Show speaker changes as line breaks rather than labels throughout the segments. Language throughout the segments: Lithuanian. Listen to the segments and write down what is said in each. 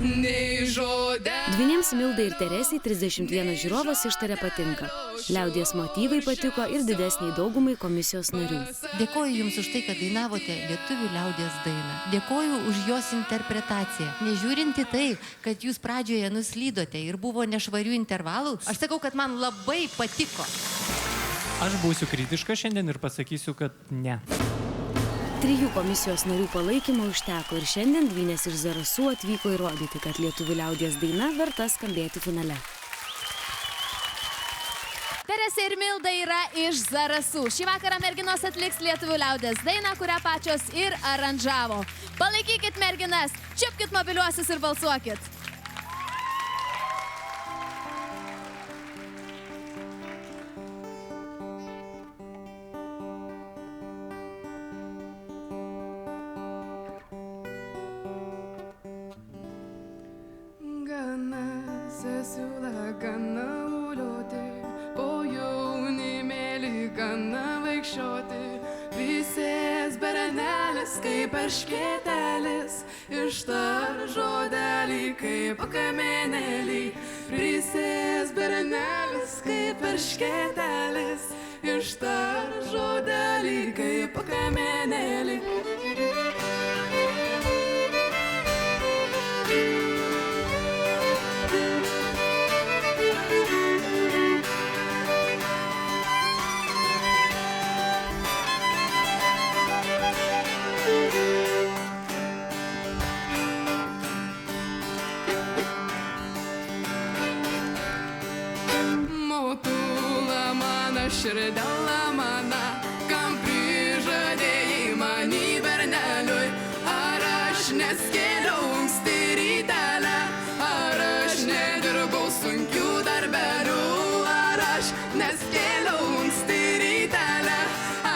nei žodė.
Dvynėms Mildai ir Teresei 31 žiūrovas ištarė patinka. Liaudies motyvai patiko ir didesniai daugumai komisijos narių.
Dėkoju Jums už tai, kad dainavote lietuvių liaudies dainą. Dėkoju už jos interpretaciją. Nežiūrint į tai, kad Jūs pradžioje nuslydote ir buvo nešvarių intervalų, aš sakau, kad man labai patiko.
Aš būsiu kritiška šiandien ir pasakysiu, kad ne.
3 komisijos narių palaikymo užteko ir šiandien Dvynės iš Zarasų atvyko įrodyti, kad lietuvių liaudies daina verta skambėti finale.
Teresė ir Milda yra iš Zarasų. Šį vakarą merginos atliks lietuvių liaudies dainą, kurią pačios ir aranžavo. Palaikykit merginas, čiupkit mobiliuosius ir balsuokit.
Gana sesiūla, gana uliuoti, po jaunimėlį gana vaikščioti. Prisės berenelis kaip erškėtelis, ištar žodelį kaip akamenėlį. Prisės berenelis kaip erškėtelis, ištar žodelį kaip akamenėlį. Širdėlą mano, kam prižadėjai mani berneliui. Ar aš neskėliau anksti rytelę, ar aš nedirbau sunkių darbelių. Ar aš neskėliau anksti rytelę,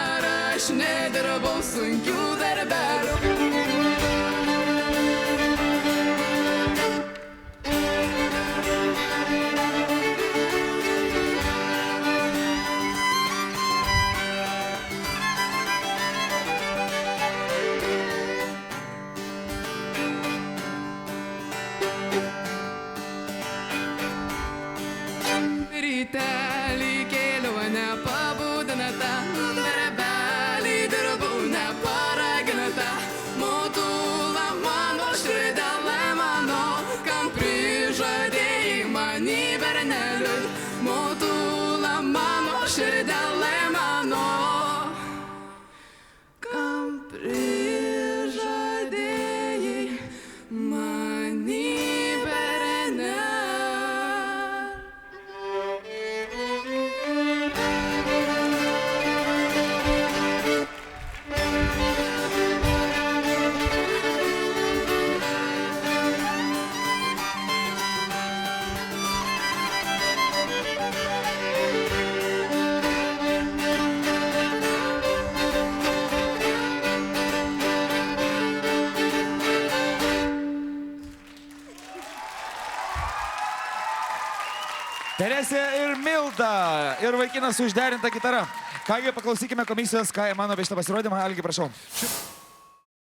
ar aš nedirbau sunkių darbelių. Rytelį kelionę pabudinata, darbelį dirbau neparaginata. Motula mano, širdėlė mano, kam prižadėjai mani berneliui. Motula mano, širdėlė mano, kam prižadėjai mani berneliui.
Teresė ir Milda ir vaikinas su išderinta gitara. Kągi, paklausykime komisijos, ką jie mano apie šitą pasirodymą. Algi, prašau.